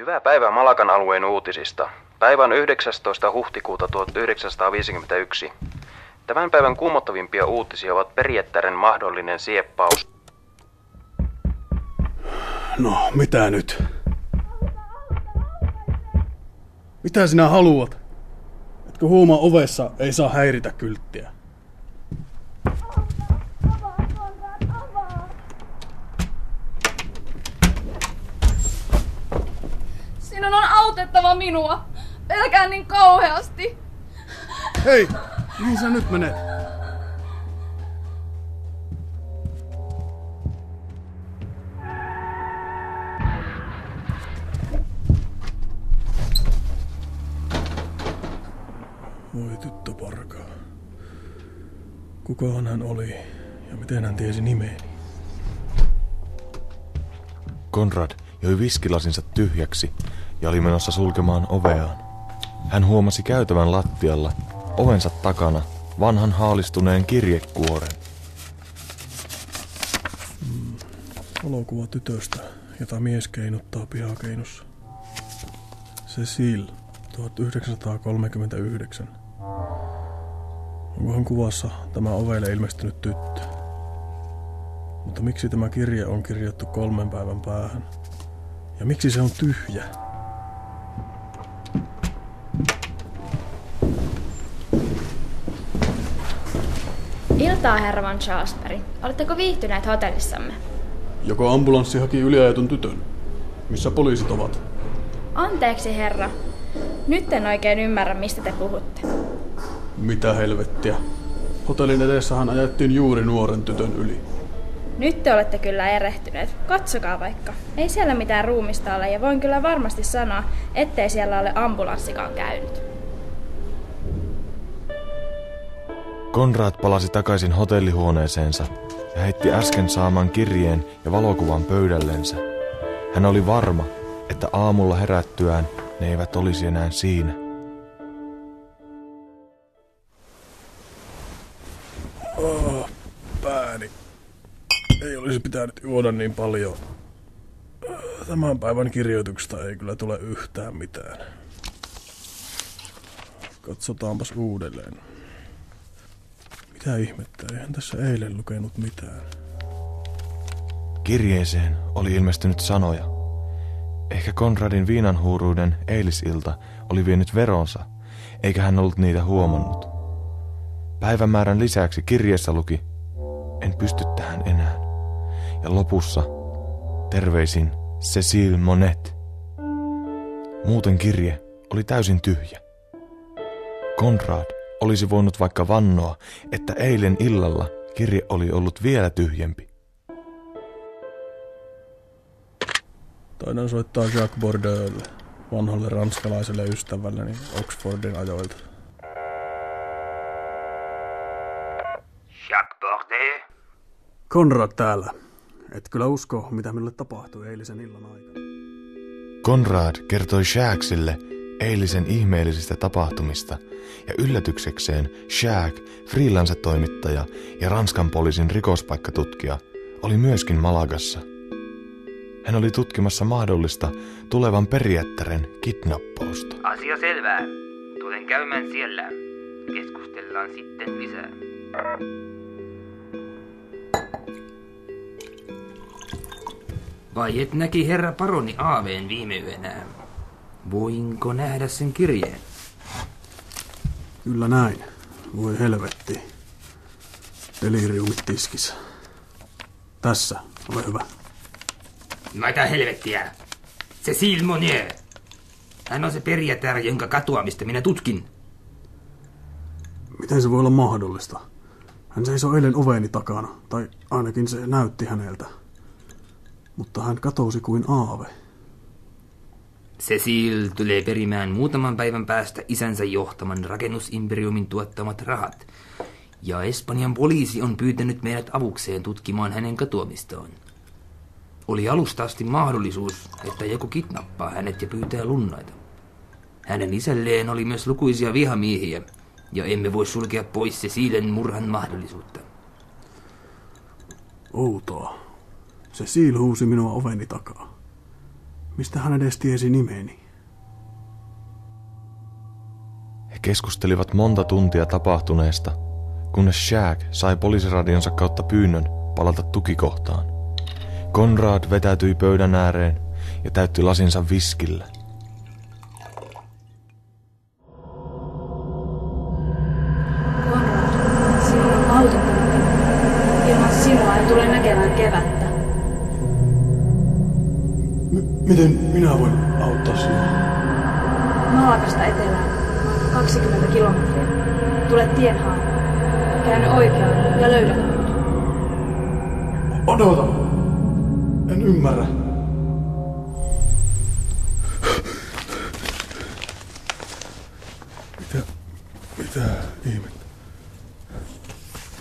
Hyvää päivää Malagan alueen uutisista. Päivä on 19. huhtikuuta 1951. Tämän päivän kuumottavimpia uutisia ovat Perjättären mahdollinen sieppaus. No, mitä nyt? Mitä sinä haluat? Etkö huomaa ovessa ei saa häiritä kylttiä? Sinun on autettava minua. Pelkään niin kauheasti. Hei! Mihin sä nyt menet? Voi tyttöparka. Kukahan hän oli ja miten hän tiesi nimeeni? Konrad joi viskilasinsa tyhjäksi ja oli menossa sulkemaan oveaan. Hän huomasi käytävän lattialla, ovensa takana, vanhan haalistuneen kirjekuoren. Valokuva tytöstä, jota mies keinuttaa pihakeinossa. Cecile, 1939. Onkohan kuvassa tämä ovelle ilmestynyt tyttö? Mutta miksi tämä kirje on kirjattu 3 päivän päähän? Ja miksi se on tyhjä? Iltaa, herra Van Schaasberg. Oletteko viihtyneet hotellissamme? Joko ambulanssi haki yliajetun tytön? Missä poliisit ovat? Anteeksi, herra. Nyt en oikein ymmärrä, mistä te puhutte. Mitä helvettiä? Hotellin edessähän ajettiin juuri nuoren tytön yli. Nyt te olette kyllä erehtyneet. Katsokaa vaikka. Ei siellä mitään ruumista ole ja voin kyllä varmasti sanoa, ettei siellä ole ambulanssikaan käynyt. Konrad palasi takaisin hotellihuoneeseensa ja heitti äsken saaman kirjeen ja valokuvan pöydällensä. Hän oli varma, että aamulla herättyään ne eivät olisi enää siinä. Pääni. Ei olisi pitänyt juoda niin paljon. Tämän päivän kirjoituksesta ei kyllä tule yhtään mitään. Katsotaanpas uudelleen. Mitä ihmettä, eihän tässä eilen lukenut mitään. Kirjeeseen oli ilmestynyt sanoja. Ehkä Konradin viinanhuuruuden eilisilta oli vienyt veronsa, eikä hän ollut niitä huomannut. Päivämäärän lisäksi kirjeessä luki, en pysty tähän enää. Ja lopussa, terveisin Cecile Monet. Muuten kirje oli täysin tyhjä. Konrad olisi voinut vaikka vannoa, että eilen illalla kirje oli ollut vielä tyhjempi. Taidan soittaa Jacques Bordeauxlle, vanhalle ranskalaiselle ystävälleni Oxfordin ajoilta. Jacques Bordeaux? Konrad täällä. Et kyllä usko, mitä minulle tapahtui eilisen illan aikana. Konrad kertoi Jacquesille eilisen ihmeellisistä tapahtumista, ja yllätyksekseen Jacques, freelance-toimittaja ja Ranskan poliisin rikospaikkatutkija, oli myöskin Malagassa. Hän oli tutkimassa mahdollista tulevan Perjättären kidnappausta. Asia selvää. Tulen käymään siellä. Keskustellaan sitten lisää. Vai et näki herra paroni aaveen viime yönä? Voinko nähdä sen kirjeen? Kyllä näin. Voi helvetti. Deliriumit tiskissä. Tässä, ole hyvä. Mitä helvettiä? Cecile Monet. Hän on se Perjätär, jonka katoamista minä tutkin. Miten se voi olla mahdollista? Hän seisoi eilen oveni takana, tai ainakin se näytti häneltä. Mutta hän katosi kuin aave. Cecile tulee perimään muutaman päivän päästä isänsä johtaman rakennusimperiumin tuottamat rahat. Ja Espanjan poliisi on pyytänyt meidät avukseen tutkimaan hänen katoamistaan. Oli alusta asti mahdollisuus, että joku kidnappaa hänet ja pyytää lunnaita. Hänen isälleen oli myös lukuisia vihamiehiä, ja emme voi sulkea pois Cecilen murhan mahdollisuutta. Outoa. Cecile huusi minua oveni takaa. Mistä hän edes tiesi nimeni? He keskustelivat monta tuntia tapahtuneesta, kunnes Shag sai poliisiradionsa kautta pyynnön palata tukikohtaan. Conrad vetäytyi pöydän ääreen ja täytti lasinsa viskillä. Conrad, sinun on autettava. Ilman sinua ei tule näkemään kevättä. Miten minä voin auttaa sinua? Malakasta etelään, 20 kilometriä. Tule tien haaraan. Käänny oikeaan ja löydä minut. Odota! En ymmärrä. Mitä ihmettä?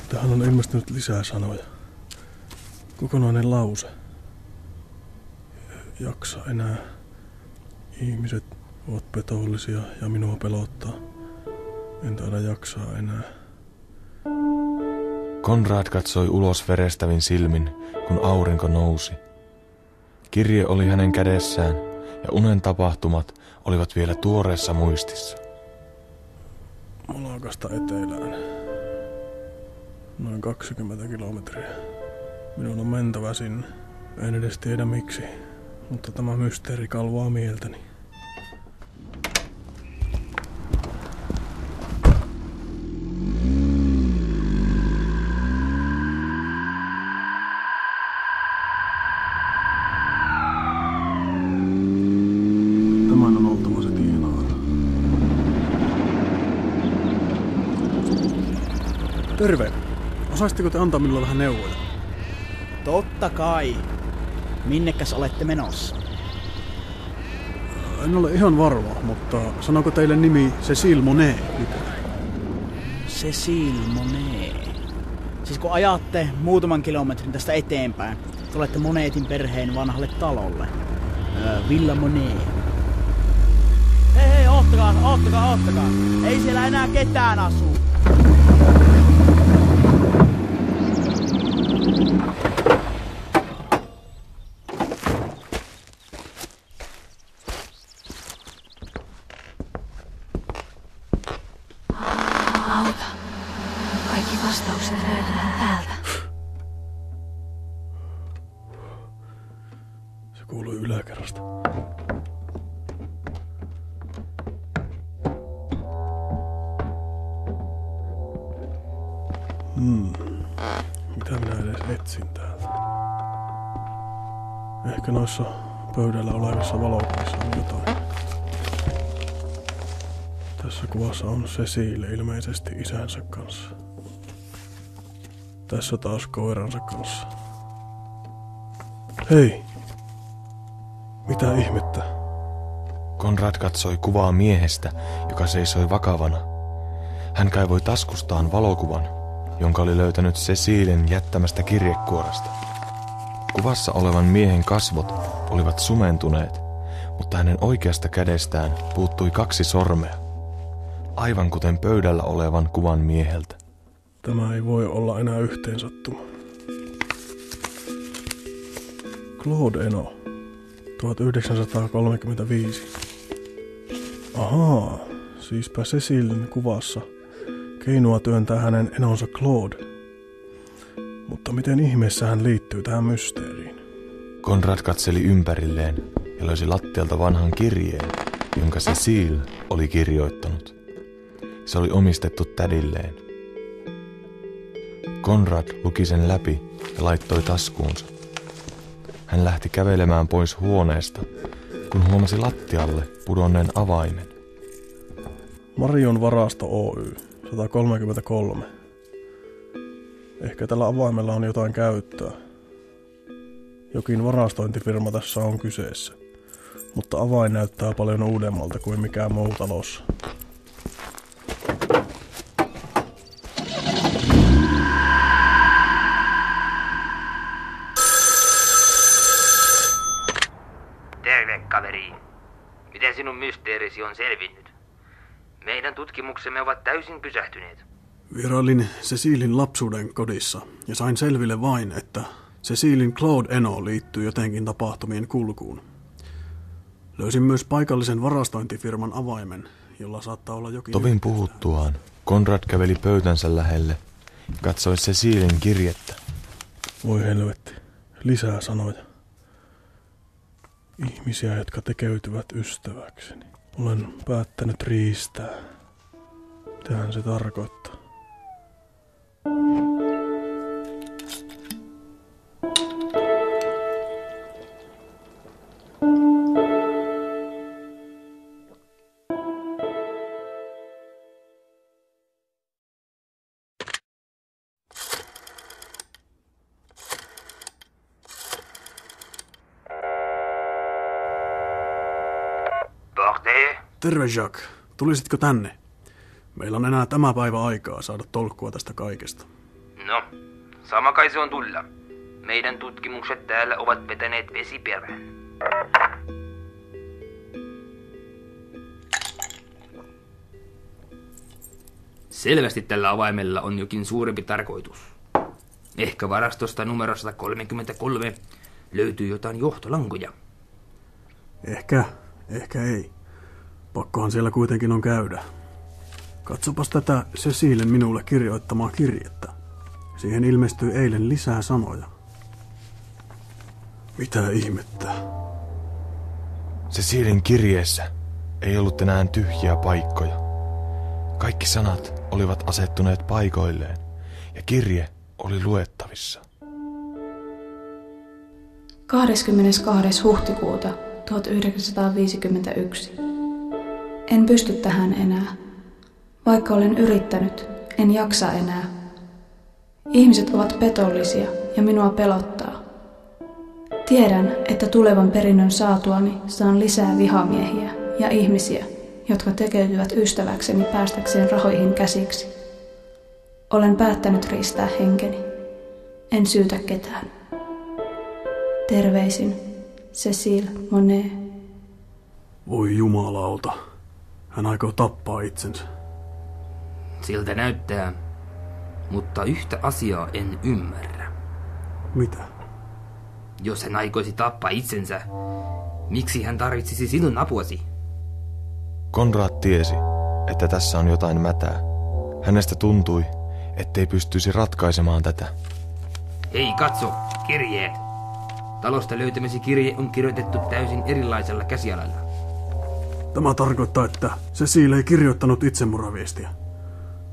Tähän on ilmestynyt lisää sanoja. Kokonainen lause. Jaksa enää. Ihmiset ovat petollisia ja minua pelottaa. En taida jaksaa enää. Conrad katsoi ulos verestävin silmin, kun aurinko nousi. Kirje oli hänen kädessään ja unen tapahtumat olivat vielä tuoreessa muistissa. Malakasta etelään. Noin 20 kilometriä. Minun on mentävä sinne. En edes tiedä miksi, mutta tämä mysteeri kalvaa mieltäni. Tämän on oltava se tienhaara. Terve! Osaisitteko te antaa minulle vähän neuvoja? Totta kai. Minnekäs olette menossa? En ole ihan varma, mutta sanoiko teille nimi Cécile Monet mitään? Cécile Monet. Siis kun ajatte muutaman kilometrin tästä eteenpäin, tulette Monetin perheen vanhalle talolle. Villa Monet. Hei, oottakaa. Ei siellä enää ketään asu. Kaikki vastaukset löydetään täältä. Se kuului yläkerrasta. Mitä minä edes etsin täältä? Ehkä noissa pöydällä olevissa valokuvissa on jotain. Tässä kuvassa on Cécile ilmeisesti isänsä kanssa. Tässä taas koiransa kanssa. Hei! Mitä ihmettä? Conrad katsoi kuvaa miehestä, joka seisoi vakavana. Hän kaivoi taskustaan valokuvan, jonka oli löytänyt Cécilen jättämästä kirjekuoresta. Kuvassa olevan miehen kasvot olivat sumentuneet, mutta hänen oikeasta kädestään puuttui 2 sormea. Aivan kuten pöydällä olevan kuvan mieheltä. Tämä ei voi olla enää yhteensattuma. Claude Eno, 1935. Ahaa, siispä Cécilen kuvassa keinua työntää hänen enonsa Claude. Mutta miten ihmeessä hän liittyy tähän mysteeriin? Conrad katseli ympärilleen ja löysi lattialta vanhan kirjeen, jonka Cécile oli kirjoittanut. Se oli omistettu tädilleen. Conrad luki sen läpi ja laittoi taskuunsa. Hän lähti kävelemään pois huoneesta, kun huomasi lattialle pudonneen avaimen. Marion varasto Oy, 133. Ehkä tällä avaimella on jotain käyttöä. Jokin varastointifirma tässä on kyseessä, mutta avain näyttää paljon uudemmalta kuin mikään muu talossa. Terve, kaveri. Miten sinun mysteerisi on selvinnyt? Meidän tutkimuksemme ovat täysin pysähtyneet. Vierailin Cécilen lapsuuden kodissa ja sain selville vain, että Cécilen Claude Eno liittyy jotenkin tapahtumien kulkuun. Löysin myös paikallisen varastointifirman avaimen, jolla saattaa olla jokin Tovin yhteistä. puhuttuaan Konrad käveli pöytänsä lähelle ja katsoi Cecilien kirjettä. Voi helvetti, lisää sanoja. Ihmisiä, jotka tekeytyvät ystäväkseni. Olen päättänyt riistää. Mitähän se tarkoittaa? Terve Jacques, tulisitko tänne? Meillä on enää tämä päivä aikaa saada tolkkua tästä kaikesta. No, sama kai se on tulla. Meidän tutkimukset täällä ovat vetäneet vesiperään. Selvästi tällä avaimella on jokin suurempi tarkoitus. Ehkä varastosta numero 133 löytyy jotain johtolankoja. Ehkä ei. Pakkohan siellä kuitenkin on käydä. Katsopas tätä Cecilien minulle kirjoittamaa kirjettä. Siihen ilmestyi eilen lisää sanoja. Mitä ihmettä? Cecilien kirjeessä ei ollut enää tyhjiä paikkoja. Kaikki sanat olivat asettuneet paikoilleen ja kirje oli luettavissa. 22. huhtikuuta 1951. En pysty tähän enää. Vaikka olen yrittänyt, en jaksa enää. Ihmiset ovat petollisia ja minua pelottaa. Tiedän, että tulevan perinnön saatuani saan lisää vihamiehiä ja ihmisiä, jotka tekeytyvät ystäväkseni päästäkseen rahoihin käsiksi. Olen päättänyt riistää henkeni. En syytä ketään. Terveisin, Cécile Monet. Voi jumalauta. Hän aikoo tappaa itsensä. Siltä näyttää, mutta yhtä asiaa en ymmärrä. Mitä? Jos hän aikoisi tappaa itsensä, miksi hän tarvitsisi sinun apuasi? Konrad tiesi, että tässä on jotain mätää. Hänestä tuntui, ettei pystyisi ratkaisemaan tätä. Hei, katso, kirjeet. Talosta löytämäsi kirje on kirjoitettu täysin erilaisella käsialalla. Tämä tarkoittaa, että Cecile ei kirjoittanut itsemurhaviestiä.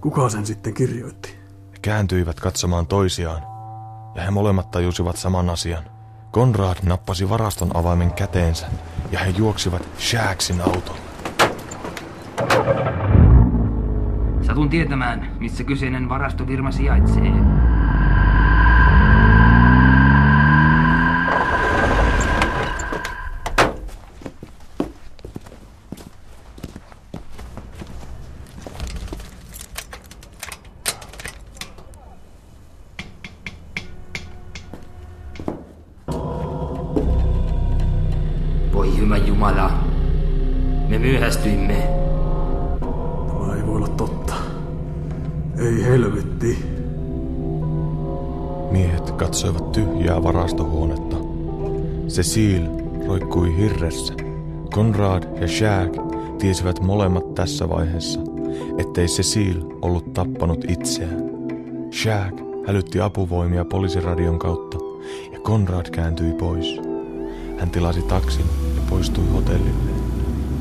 Kuka sen sitten kirjoitti? He kääntyivät katsomaan toisiaan, ja he molemmat tajusivat saman asian. Konrad nappasi varaston avaimen käteensä, ja he juoksivat Jacquesin autolle. Satun tietämään, missä kyseinen varastofirma sijaitsee. Voi hyvä Jumala, me myöhästyimme. Tämä ei voi olla totta. Ei helvetti. Miehet katsoivat tyhjää varastohuonetta. Cecile roikkui hirressä. Konrad ja Jacques tiesivät molemmat tässä vaiheessa, ettei Cecile ollut tappanut itseään. Jacques hälytti apuvoimia poliisiradion kautta ja Konrad kääntyi pois. Hän tilasi taksin ja poistui hotellille.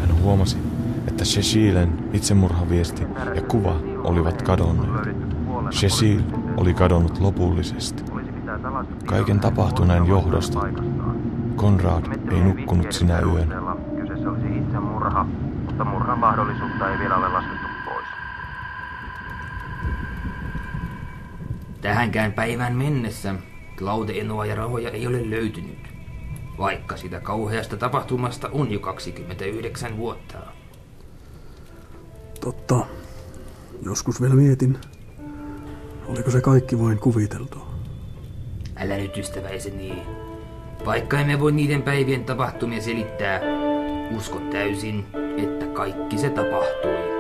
Hän huomasi, että Cecilen itsemurhaviesti ja kuva olivat kadonneet. Cecile oli kadonnut lopullisesti. Kaiken tapahtuneen johdosta Konrad ei nukkunut sinä yönä. Kyseessä olisi itsemurha, mutta murhan mahdollisuutta ei vielä ole laskettu pois. Tähänkään päivään mennessä Claude-enoa ja rahoja ei ole löytynyt, vaikka sitä kauheasta tapahtumasta on jo 29 vuotta. Totta. Joskus vielä mietin, oliko se kaikki vain kuviteltua. Älä nyt ystäväiseni. Vaikka emme voi niiden päivien tapahtumia selittää, usko täysin, että kaikki se tapahtui.